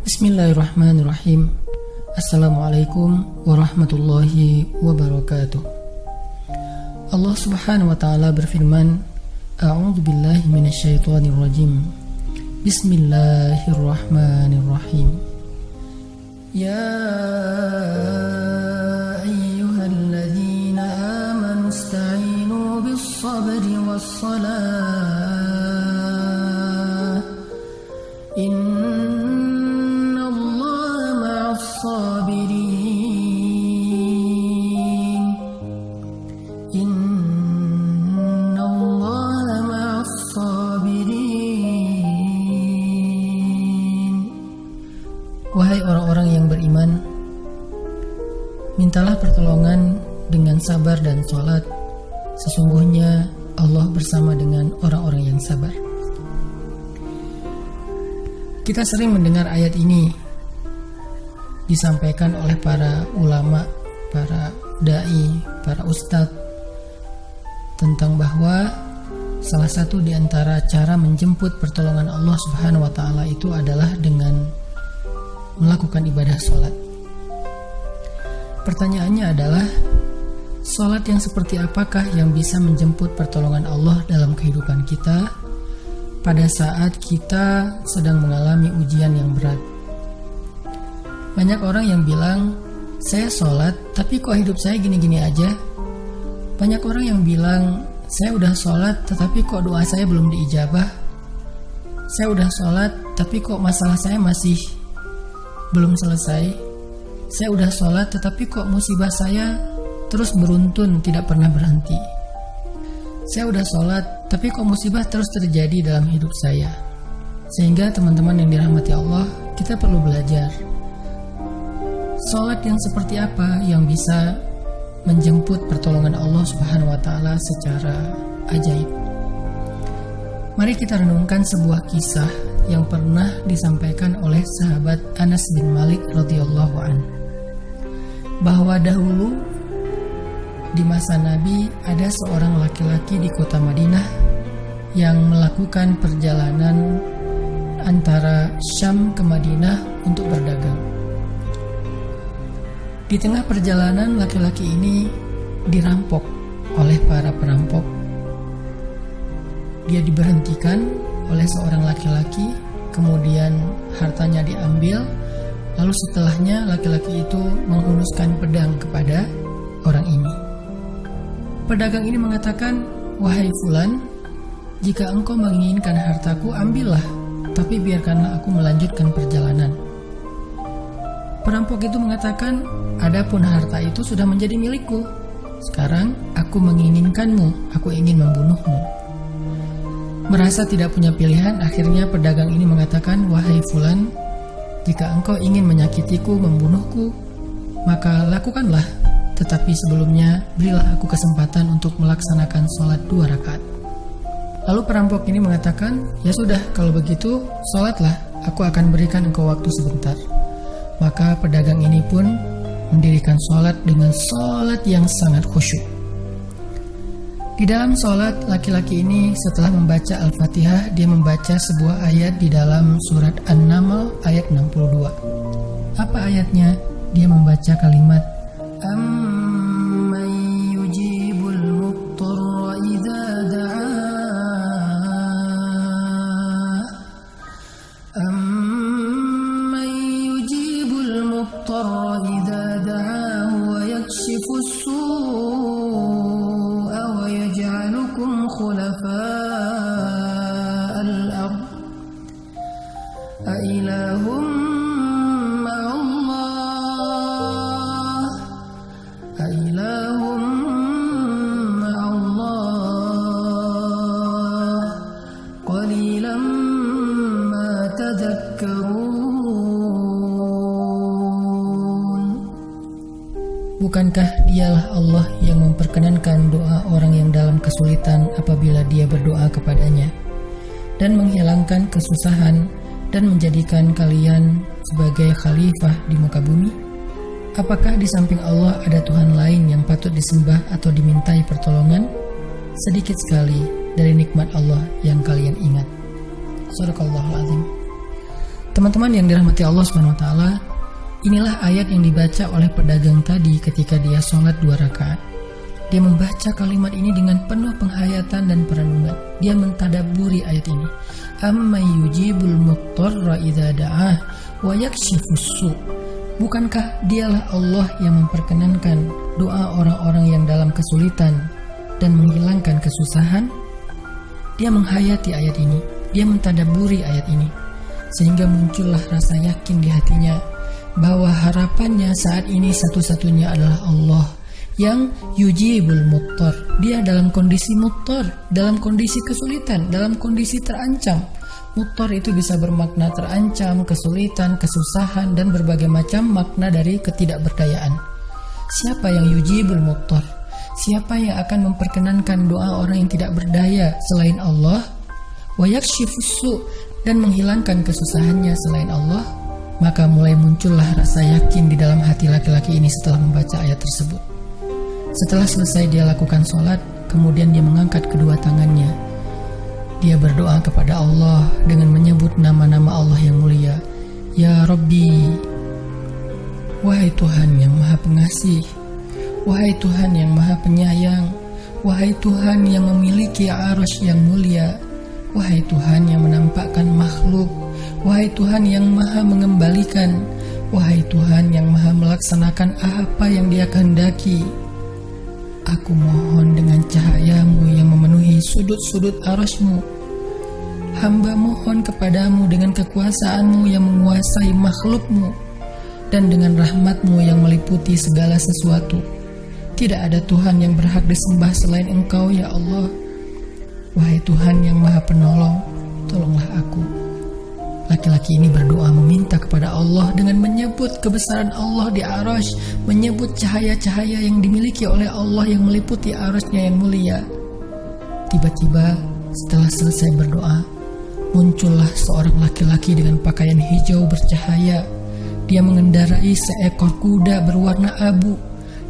Bismillahirrahmanirrahim. Assalamualaikum warahmatullahi wabarakatuh. Allah subhanahu wa ta'ala berfirman, A'udzu billahi minasyaitonir rajim. Bismillahirrahmanirrahim. Ya ayyuhalladzina amanu ista'inu bis-sabri was-salah. Innallaha ma'as-sabirin. Innallaha ma'as-sabirin. Wahai orang-orang yang beriman, mintalah pertolongan dengan sabar dan sholat. Sesungguhnya Allah bersama dengan orang-orang yang sabar. Kita sering mendengar ayat ini disampaikan oleh para ulama, para da'i, para ustadz, tentang bahwa salah satu di antara cara menjemput pertolongan Allah Subhanahu wa ta'ala itu adalah dengan melakukan ibadah sholat. Pertanyaannya adalah, sholat yang seperti apakah yang bisa menjemput pertolongan Allah dalam kehidupan kita pada saat kita sedang mengalami ujian yang berat? Banyak orang yang bilang, saya sholat tapi kok hidup saya gini-gini aja. Banyak orang yang bilang, saya udah sholat tetapi kok doa saya belum diijabah. Saya udah sholat tapi kok masalah saya masih belum selesai. Saya udah sholat tetapi kok musibah saya terus beruntun, tidak pernah berhenti. Saya udah sholat tapi kok musibah terus terjadi dalam hidup saya. Sehingga teman-teman yang dirahmati Allah, kita perlu belajar sholat yang seperti apa yang bisa menjemput pertolongan Allah Subhanahu wa ta'ala secara ajaib. Mari kita renungkan sebuah kisah yang pernah disampaikan oleh sahabat Anas bin Malik radhiyallahu anhu, bahwa dahulu di masa Nabi ada seorang laki-laki di kota Madinah yang melakukan perjalanan antara Syam ke Madinah untuk berdagang. Di tengah perjalanan, laki-laki ini dirampok oleh para perampok. Dia diberhentikan oleh seorang laki-laki, kemudian hartanya diambil, lalu setelahnya laki-laki itu menghunuskan pedang kepada orang ini. Pedagang ini mengatakan, wahai fulan, jika engkau menginginkan hartaku, ambillah, tapi biarkanlah aku melanjutkan perjalanan. Perampok itu mengatakan, adapun harta itu sudah menjadi milikku. Sekarang aku menginginkanmu, aku ingin membunuhmu. Merasa tidak punya pilihan, akhirnya pedagang ini mengatakan, wahai fulan, jika engkau ingin menyakitiku, membunuhku, maka lakukanlah. Tetapi sebelumnya, berilah aku kesempatan untuk melaksanakan sholat 2 rakaat. Lalu perampok ini mengatakan, ya sudah, kalau begitu, sholatlah, aku akan berikan engkau waktu sebentar. Maka pedagang ini pun mendirikan sholat dengan sholat yang sangat khusyuk. Di dalam sholat, laki-laki ini setelah membaca Al-Fatihah, dia membaca sebuah ayat di dalam surat An-Naml ayat 62. Apa ayatnya? Dia membaca kalimat, Amman yujibul muttarra idza da'ah. Amman yujibul muttarra idza da'ah wa yakshifus su'a wa yaj'alukum khulafa'al ard. A ilahum Bukankah dialah Allah yang memperkenankan doa orang yang dalam kesulitan apabila dia berdoa kepadanya, dan menghilangkan kesusahan dan menjadikan kalian sebagai khalifah di muka bumi? Apakah di samping Allah ada Tuhan lain yang patut disembah atau dimintai pertolongan? Sedikit sekali dari nikmat Allah yang kalian ingat. Shadaqallahul azim. Teman-teman yang dirahmati Allah Subhanahu wa taala, inilah ayat yang dibaca oleh pedagang tadi ketika dia sholat 2 rakaat. Dia membaca kalimat ini dengan penuh penghayatan dan perenungan. Dia mentadabburi ayat ini. Amman yujibul muttarra idza da'ah wa yakshifus su'. Bukankah dialah Allah yang memperkenankan doa orang-orang yang dalam kesulitan dan menghilangkan kesusahan? Dia menghayati ayat ini. Dia mentadabburi ayat ini. Sehingga muncullah rasa yakin di hatinya bahwa harapannya saat ini satu-satunya adalah Allah yang yujibul muttar. Dia dalam kondisi muttar, dalam kondisi kesulitan, dalam kondisi terancam. Muttar itu bisa bermakna terancam, kesulitan, kesusahan, dan berbagai macam makna dari ketidakberdayaan. Siapa yang yujibul muttar? Siapa yang akan memperkenankan doa orang yang tidak berdaya selain Allah? Wa yakshifus su', dan menghilangkan kesusahannya selain Allah. Maka mulai muncullah rasa yakin di dalam hati laki-laki ini setelah membaca ayat tersebut. Setelah selesai dia lakukan sholat, kemudian dia mengangkat kedua tangannya. Dia berdoa kepada Allah dengan menyebut nama-nama Allah yang mulia. Ya Rabbi, wahai Tuhan yang maha pengasih, wahai Tuhan yang maha penyayang, wahai Tuhan yang memiliki arasy yang mulia, wahai Tuhan yang menampakkan makhluk, wahai Tuhan yang maha mengembalikan, wahai Tuhan yang maha melaksanakan apa yang Dia kehendaki. Aku mohon dengan cahayamu yang memenuhi sudut-sudut arasy-Mu. Hamba mohon kepadamu dengan kekuasaanmu yang menguasai makhluk-Mu dan dengan rahmat-Mu yang meliputi segala sesuatu. Tidak ada Tuhan yang berhak disembah selain Engkau, ya Allah. Wahai Tuhan yang maha penolong, tolonglah aku. Laki-laki ini berdoa meminta kepada Allah dengan menyebut kebesaran Allah di arasy, menyebut cahaya-cahaya yang dimiliki oleh Allah yang meliputi arasy-Nya yang mulia. Tiba-tiba setelah selesai berdoa, muncullah seorang laki-laki dengan pakaian hijau bercahaya. Dia mengendarai seekor kuda berwarna abu.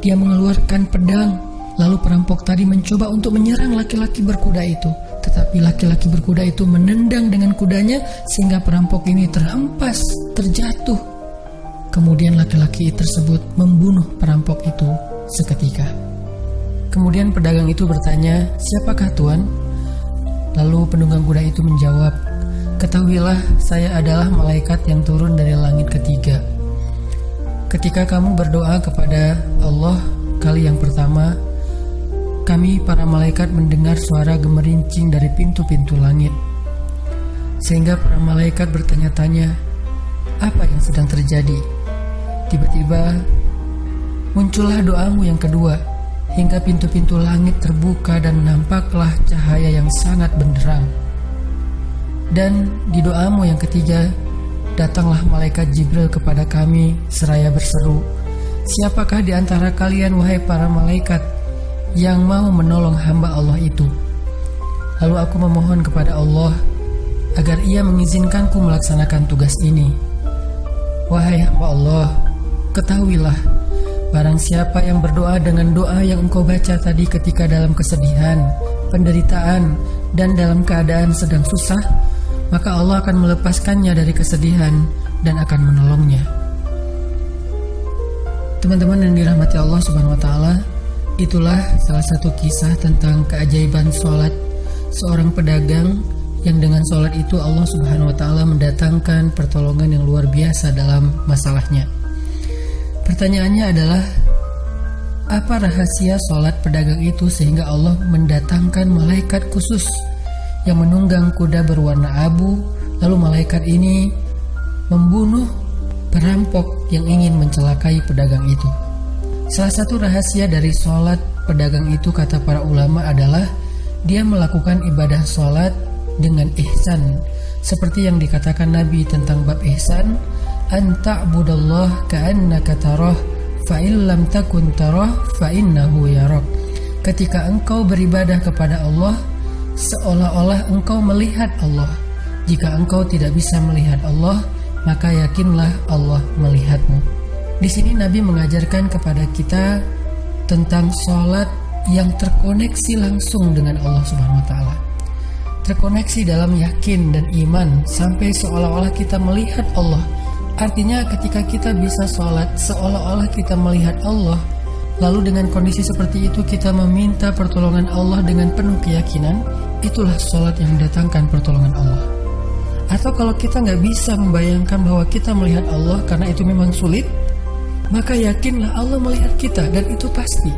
Dia mengeluarkan pedang. Lalu perampok tadi mencoba untuk menyerang laki-laki berkuda itu. Tetapi laki-laki berkuda itu menendang dengan kudanya sehingga perampok ini terhempas, terjatuh. Kemudian laki-laki tersebut membunuh perampok itu seketika. Kemudian pedagang itu bertanya, "Siapakah Tuan?" Lalu penunggang kuda itu menjawab, "Ketahuilah, saya adalah malaikat yang turun dari langit ketiga. Ketika kamu berdoa kepada Allah kali yang pertama, kami para malaikat mendengar suara gemerincing dari pintu-pintu langit. Sehingga para malaikat bertanya-tanya, apa yang sedang terjadi? Tiba-tiba muncullah doamu yang kedua, hingga pintu-pintu langit terbuka dan nampaklah cahaya yang sangat benderang. Dan di doamu yang ketiga, datanglah malaikat Jibril kepada kami seraya berseru, siapakah di antara kalian wahai para malaikat yang mau menolong hamba Allah itu? Lalu aku memohon kepada Allah agar Ia mengizinkanku melaksanakan tugas ini. Wahai hamba Allah, ketahuilah, barang siapa yang berdoa dengan doa yang engkau baca tadi ketika dalam kesedihan, penderitaan, dan dalam keadaan sedang susah, maka Allah akan melepaskannya dari kesedihan dan akan menolongnya." Teman-teman yang dirahmati Allah Subhanahu wa taala, itulah salah satu kisah tentang keajaiban sholat seorang pedagang yang dengan sholat itu Allah Subhanahu wa taala mendatangkan pertolongan yang luar biasa dalam masalahnya. Pertanyaannya adalah, apa rahasia sholat pedagang itu sehingga Allah mendatangkan malaikat khusus yang menunggang kuda berwarna abu, lalu malaikat ini membunuh perampok yang ingin mencelakai pedagang itu? Salah satu rahasia dari sholat pedagang itu, kata para ulama, adalah dia melakukan ibadah sholat dengan ihsan. Seperti yang dikatakan Nabi tentang bab ihsan, anta'budallah ka'annaka tarah fa'in lam takun tarah fa'innahu yarak. Ketika engkau beribadah kepada Allah, seolah-olah engkau melihat Allah. Jika engkau tidak bisa melihat Allah, maka yakinlah Allah melihatmu. Di sini Nabi mengajarkan kepada kita tentang sholat yang terkoneksi langsung dengan Allah Subhanahu wa taala. terkoneksi dalam yakin dan iman sampai seolah-olah kita melihat Allah. Artinya ketika kita bisa sholat seolah-olah kita melihat Allah, lalu dengan kondisi seperti itu kita meminta pertolongan Allah dengan penuh keyakinan, itulah sholat yang mendatangkan pertolongan Allah. Atau kalau kita nggak bisa membayangkan bahwa kita melihat Allah karena itu memang sulit, maka yakinlah Allah melihat kita dan itu pasti.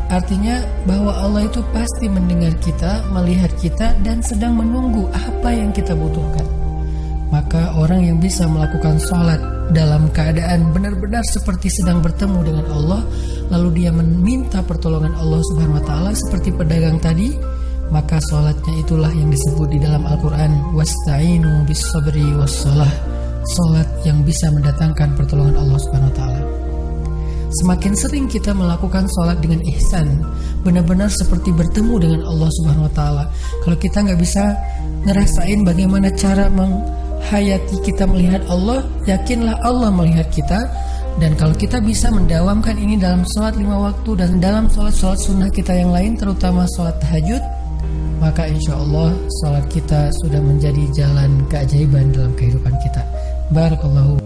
Artinya bahwa Allah itu pasti mendengar kita, melihat kita, dan sedang menunggu apa yang kita butuhkan. Maka orang yang bisa melakukan sholat dalam keadaan benar-benar seperti sedang bertemu dengan Allah, lalu dia meminta pertolongan Allah Subhanahu wa Ta'ala seperti pedagang tadi, maka sholatnya itulah yang disebut di dalam Al-Quran wasta'inu bis sabri wassalah, sholat yang bisa mendatangkan pertolongan Allah Subhanahu wa Ta'ala. Semakin sering kita melakukan sholat dengan ihsan, benar-benar seperti bertemu dengan Allah Subhanahu wa Ta'ala. Kalau kita nggak bisa ngerasain bagaimana cara menghayati kita melihat Allah, yakinlah Allah melihat kita. Dan kalau kita bisa mendawamkan ini dalam sholat 5 waktu dan dalam sholat-sholat sunnah kita yang lain, terutama sholat tahajud, maka insya Allah sholat kita sudah menjadi jalan keajaiban dalam kehidupan kita. Barakallahu.